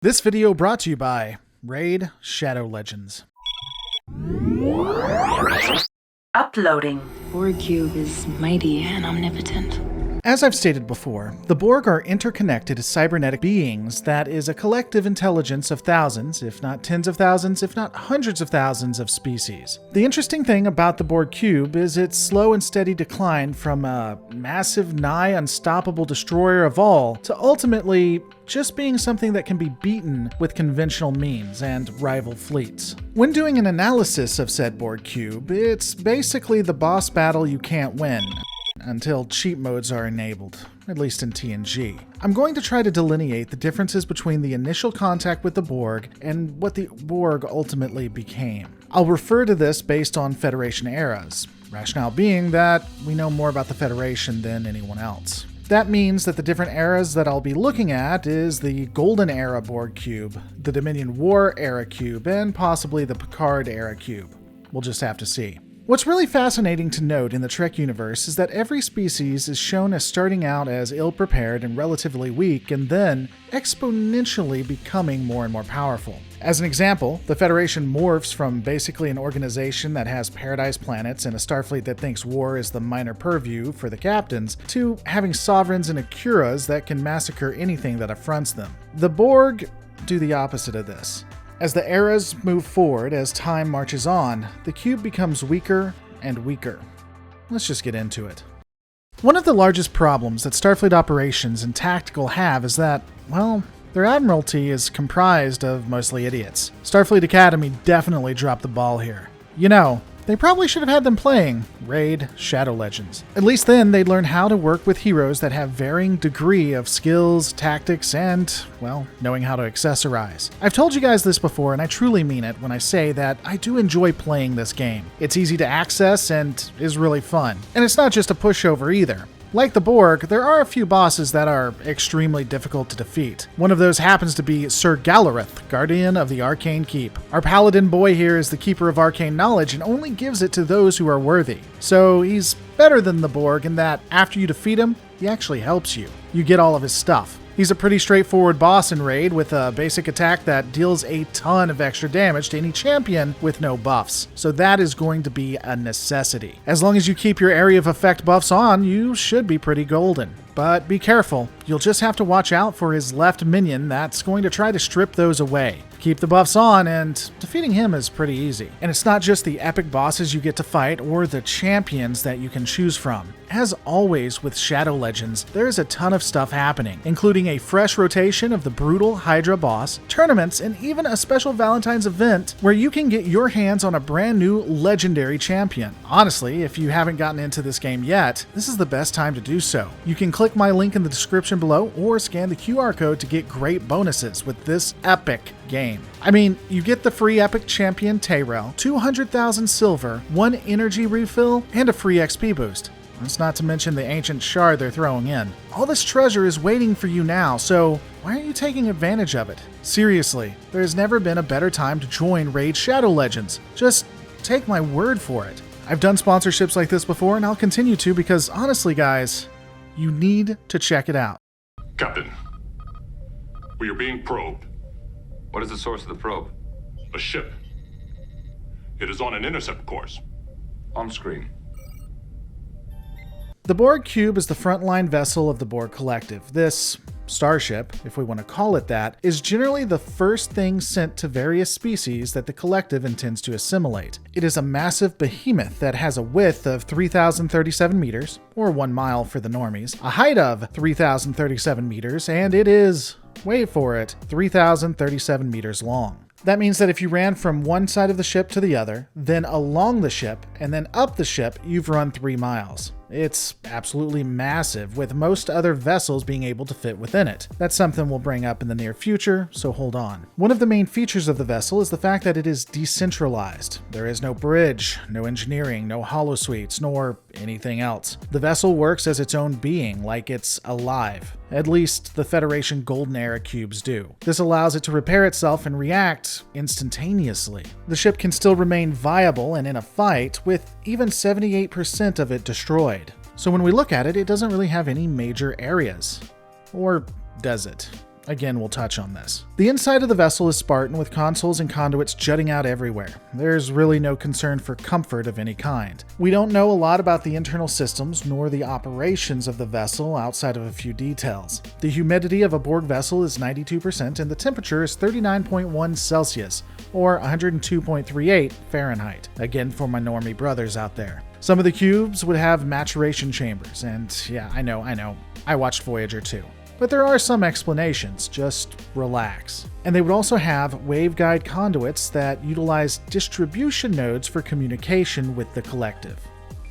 This video brought to you by Raid Shadow Legends. Uploading. Borg cube is mighty and omnipotent. As I've stated before, the Borg are interconnected cybernetic beings that is a collective intelligence of thousands, if not tens of thousands, if not hundreds of thousands of species. The interesting thing about the Borg cube is its slow and steady decline from a massive, nigh unstoppable destroyer of all to ultimately just being something that can be beaten with conventional means and rival fleets. When doing an analysis of said Borg cube, it's basically the boss battle you can't win. Until cheat modes are enabled, at least in TNG. I'm going to try to delineate the differences between the initial contact with the Borg and what the Borg ultimately became. I'll refer to this based on Federation eras, rationale being that we know more about the Federation than anyone else. That means that the different eras that I'll be looking at is the Golden Era Borg cube, the Dominion War era cube, and possibly the Picard era cube. We'll just have to see. What's really fascinating to note in the Trek universe is that every species is shown as starting out as ill-prepared and relatively weak, and then exponentially becoming more and more powerful. As an example, the Federation morphs from basically an organization that has paradise planets and a Starfleet that thinks war is the minor purview for the captains, to having sovereigns and Akuras that can massacre anything that affronts them. The Borg do the opposite of this. As the eras move forward, as time marches on, the cube becomes weaker and weaker. Let's just get into it. One of the largest problems that Starfleet operations and tactical have is that, well, their admiralty is comprised of mostly idiots. Starfleet Academy definitely dropped the ball here. You know, they probably should have had them playing Raid Shadow Legends. At least then they'd learn how to work with heroes that have varying degree of skills, tactics, and, well, knowing how to accessorize. I've told you guys this before, and I truly mean it when I say that I do enjoy playing this game. It's easy to access and is really fun. And it's not just a pushover either. Like the Borg, there are a few bosses that are extremely difficult to defeat. One of those happens to be Sir Galareth, Guardian of the Arcane Keep. Our paladin boy here is the keeper of arcane knowledge and only gives it to those who are worthy. So he's better than the Borg in that after you defeat him, he actually helps you. You get all of his stuff. He's a pretty straightforward boss in Raid with a basic attack that deals a ton of extra damage to any champion with no buffs. So that is going to be a necessity. As long as you keep your area of effect buffs on, you should be pretty golden. But be careful, you'll just have to watch out for his left minion that's going to try to strip those away. Keep the buffs on, and defeating him is pretty easy. And it's not just the epic bosses you get to fight or the champions that you can choose from. As always with Shadow Legends, there's a ton of stuff happening, including a fresh rotation of the brutal Hydra boss, tournaments, and even a special Valentine's event where you can get your hands on a brand new legendary champion. Honestly, if you haven't gotten into this game yet, this is the best time to do so. You can click my link in the description below or scan the QR code to get great bonuses with this epic game. I mean, you get the free epic champion Tyrell, 200,000 silver, 1 energy refill, and a free XP boost. That's not to mention the ancient shard they're throwing in. All this treasure is waiting for you now, so why aren't you taking advantage of it? Seriously, there has never been a better time to join Raid Shadow Legends. Just take my word for it. I've done sponsorships like this before, and I'll continue to because honestly, guys, you need to check it out. Captain, we are being probed. What is the source of the probe? A ship. It is on an intercept course. On screen. The Borg Cube is the frontline vessel of the Borg Collective. This starship, if we want to call it that, is generally the first thing sent to various species that the Collective intends to assimilate. It is a massive behemoth that has a width of 3,037 meters, or 1 mile for the normies, a height of 3,037 meters, and it is, wait for it, 3,037 meters long. That means that if you ran from one side of the ship to the other, then along the ship, and then up the ship, you've run 3 miles. It's absolutely massive, with most other vessels being able to fit within it. That's something we'll bring up in the near future, so hold on. One of the main features of the vessel is the fact that it is decentralized. There is no bridge, no engineering, no holosuites, nor anything else. The vessel works as its own being, like it's alive. At least the Federation Golden Era cubes do. This allows it to repair itself and react instantaneously. The ship can still remain viable and in a fight, with even 78% of it destroyed. So when we look at it, it doesn't really have any major areas. Or does it? Again, we'll touch on this. The inside of the vessel is Spartan with consoles and conduits jutting out everywhere. There's really no concern for comfort of any kind. We don't know a lot about the internal systems nor the operations of the vessel outside of a few details. The humidity of a Borg vessel is 92% and the temperature is 39.1 Celsius or 102.38 Fahrenheit. Again, for my normie brothers out there. Some of the cubes would have maturation chambers, and yeah, I know, I watched Voyager too. But there are some explanations, just relax. And they would also have waveguide conduits that utilize distribution nodes for communication with the collective.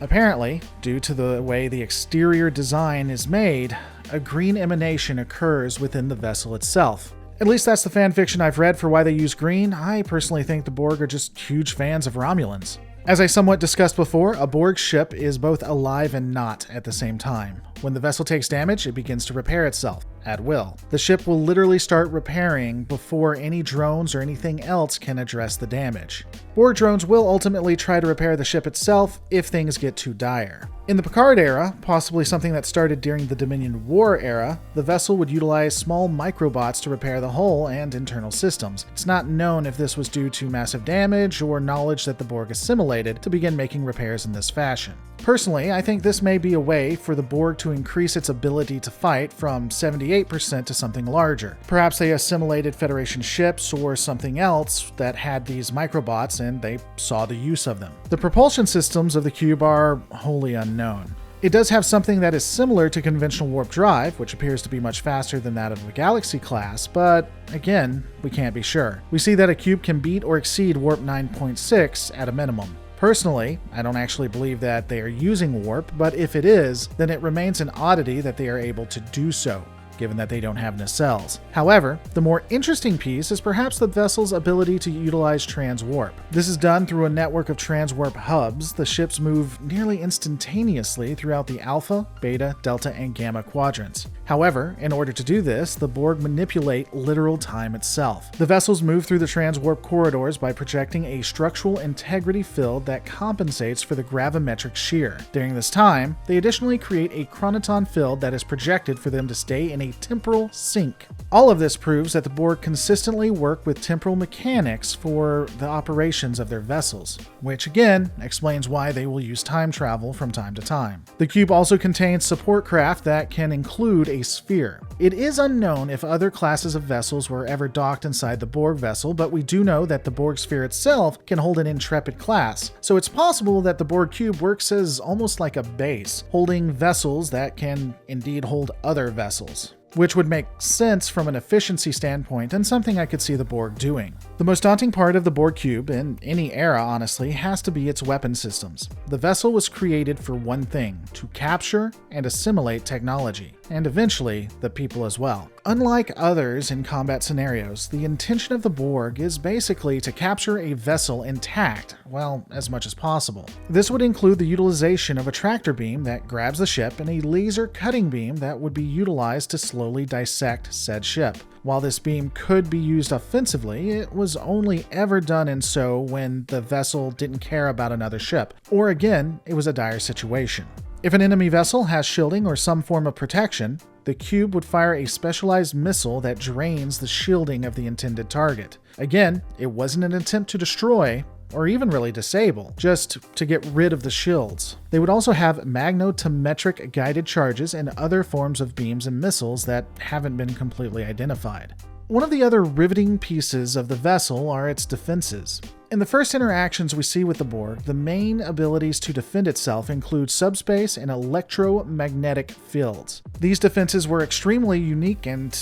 Apparently, due to the way the exterior design is made, a green emanation occurs within the vessel itself. At least that's the fanfiction I've read for why they use green. I personally think the Borg are just huge fans of Romulans. As I somewhat discussed before, a Borg ship is both alive and not at the same time. When the vessel takes damage, it begins to repair itself, at will. The ship will literally start repairing before any drones or anything else can address the damage. Borg drones will ultimately try to repair the ship itself if things get too dire. In the Picard era, possibly something that started during the Dominion War era, the vessel would utilize small microbots to repair the hull and internal systems. It's not known if this was due to massive damage or knowledge that the Borg assimilated to begin making repairs in this fashion. Personally, I think this may be a way for the Borg to increase its ability to fight from 78% to something larger. Perhaps they assimilated Federation ships or something else that had these microbots and they saw the use of them. The propulsion systems of the cube are wholly unknown. It does have something that is similar to conventional warp drive, which appears to be much faster than that of the Galaxy class, but again, we can't be sure. We see that a cube can beat or exceed warp 9.6 at a minimum. Personally, I don't actually believe that they are using warp, but if it is, then it remains an oddity that they are able to do so, given that they don't have nacelles. However, the more interesting piece is perhaps the vessel's ability to utilize transwarp. This is done through a network of transwarp hubs. The ships move nearly instantaneously throughout the alpha, beta, delta, and gamma quadrants. However, in order to do this, the Borg manipulate literal time itself. The vessels move through the transwarp corridors by projecting a structural integrity field that compensates for the gravimetric shear. During this time, they additionally create a chronoton field that is projected for them to stay in a temporal sync. All of this proves that the Borg consistently work with temporal mechanics for the operations of their vessels, which again explains why they will use time travel from time to time. The cube also contains support craft that can include a sphere. It is unknown if other classes of vessels were ever docked inside the Borg vessel, but we do know that the Borg sphere itself can hold an Intrepid class, so it's possible that the Borg cube works as almost like a base, holding vessels that can indeed hold other vessels, which would make sense from an efficiency standpoint and something I could see the Borg doing. The most daunting part of the Borg cube, in any era honestly, has to be its weapon systems. The vessel was created for one thing: to capture and assimilate technology, and eventually the people as well. Unlike others in combat scenarios, the intention of the Borg is basically to capture a vessel intact, well, as much as possible. This would include the utilization of a tractor beam that grabs the ship and a laser cutting beam that would be utilized to slowly dissect said ship. While this beam could be used offensively, it was only ever done in so when the vessel didn't care about another ship, or again, it was a dire situation. If an enemy vessel has shielding or some form of protection, the cube would fire a specialized missile that drains the shielding of the intended target. Again, it wasn't an attempt to destroy, or even really disable, just to get rid of the shields. They would also have magnetometric guided charges and other forms of beams and missiles that haven't been completely identified. One of the other riveting pieces of the vessel are its defenses. In the first interactions we see with the Borg, the main abilities to defend itself include subspace and electromagnetic fields. These defenses were extremely unique and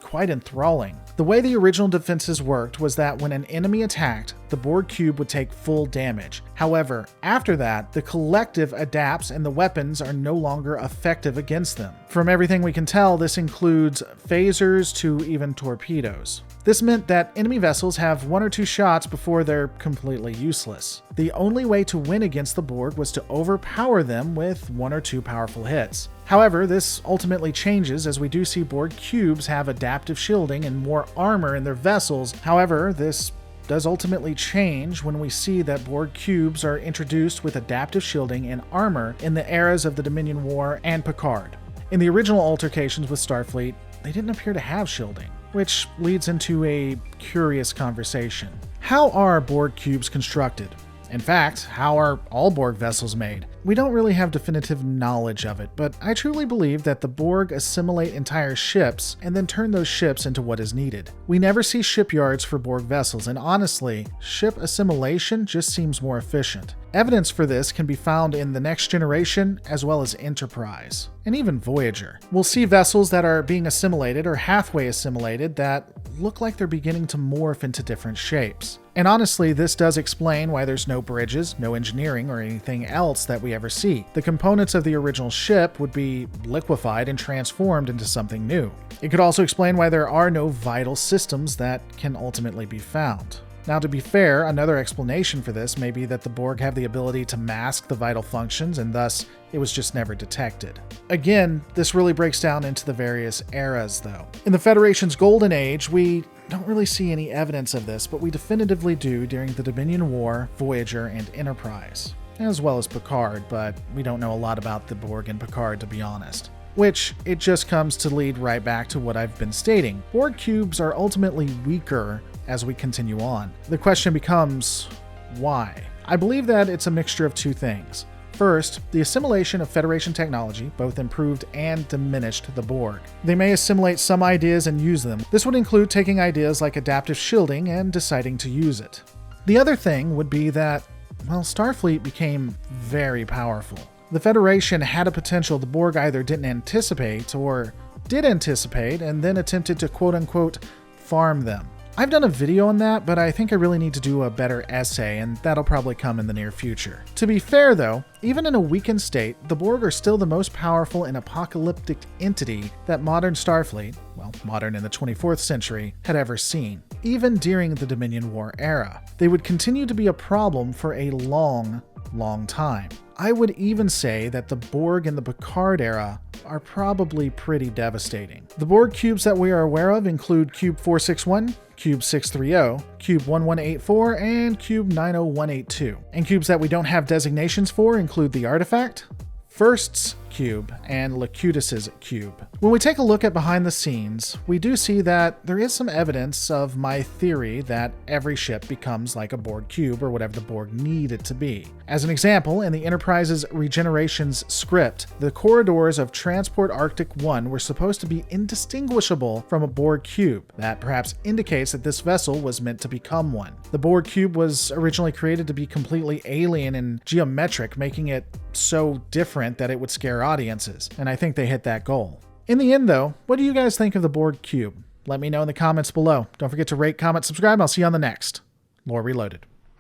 quite enthralling. The way the original defenses worked was that when an enemy attacked, the Borg cube would take full damage. However, after that, the collective adapts and the weapons are no longer effective against them. From everything we can tell, this includes phasers to even torpedoes. This meant that enemy vessels have one or two shots before they're completely useless. The only way to win against the Borg was to overpower them with one or two powerful hits. However, this ultimately changes as we do see Borg cubes have adaptive shielding and more armor in their vessels. However, this does ultimately change when we see that Borg cubes are introduced with adaptive shielding and armor in the eras of the Dominion War and Picard. In the original altercations with Starfleet, they didn't appear to have shielding. which leads into a curious conversation. How are Borg cubes constructed? In fact, how are all Borg vessels made? We don't really have definitive knowledge of it, but I truly believe that the Borg assimilate entire ships and then turn those ships into what is needed. We never see shipyards for Borg vessels, and honestly, ship assimilation just seems more efficient. Evidence for this can be found in the Next Generation as well as Enterprise, and even Voyager. We'll see vessels that are being assimilated or halfway assimilated that look like they're beginning to morph into different shapes. And honestly, this does explain why there's no bridges, no engineering, or anything else that we ever see. The components of the original ship would be liquefied and transformed into something new. It could also explain why there are no vital systems that can ultimately be found. Now, to be fair, another explanation for this may be that the Borg have the ability to mask the vital functions, and thus it was just never detected. Again, this really breaks down into the various eras, though. In the Federation's Golden Age, we don't really see any evidence of this, but we definitively do during the Dominion War, Voyager, and Enterprise, as well as Picard, but we don't know a lot about the Borg and Picard, to be honest. Which, it just comes to lead right back to what I've been stating. Borg cubes are ultimately weaker as we continue on. The question becomes, why? I believe that it's a mixture of two things. First, the assimilation of Federation technology both improved and diminished the Borg. They may assimilate some ideas and use them. This would include taking ideas like adaptive shielding and deciding to use it. The other thing would be that, well, Starfleet became very powerful. The Federation had a potential the Borg either didn't anticipate or did anticipate and then attempted to quote-unquote farm them. I've done a video on that, but I think I really need to do a better essay, and that'll probably come in the near future. To be fair though, even in a weakened state, the Borg are still the most powerful and apocalyptic entity that modern Starfleet, well, modern in the 24th century, had ever seen. Even during the Dominion War era, they would continue to be a problem for a long time. I would even say that the Borg in the Picard era are probably pretty devastating. The Borg cubes that we are aware of include Cube 461, Cube 630, Cube 1184, and Cube 90182. And cubes that we don't have designations for include the Artifact, First's Cube, and Locutus's Cube. When we take a look at behind the scenes, we do see that there is some evidence of my theory that every ship becomes like a Borg cube or whatever the Borg need it to be. As an example, in the Enterprise's Regenerations script, the corridors of Transport Arctic 1 were supposed to be indistinguishable from a Borg cube. That perhaps indicates that this vessel was meant to become one. The Borg cube was originally created to be completely alien and geometric, making it so different that it would scare audiences, and I think they hit that goal. In the end though, what do you guys think of the Borg cube? Let me know in the comments below. Don't forget to rate, comment, subscribe, and I'll see you on the next Lore Reloaded.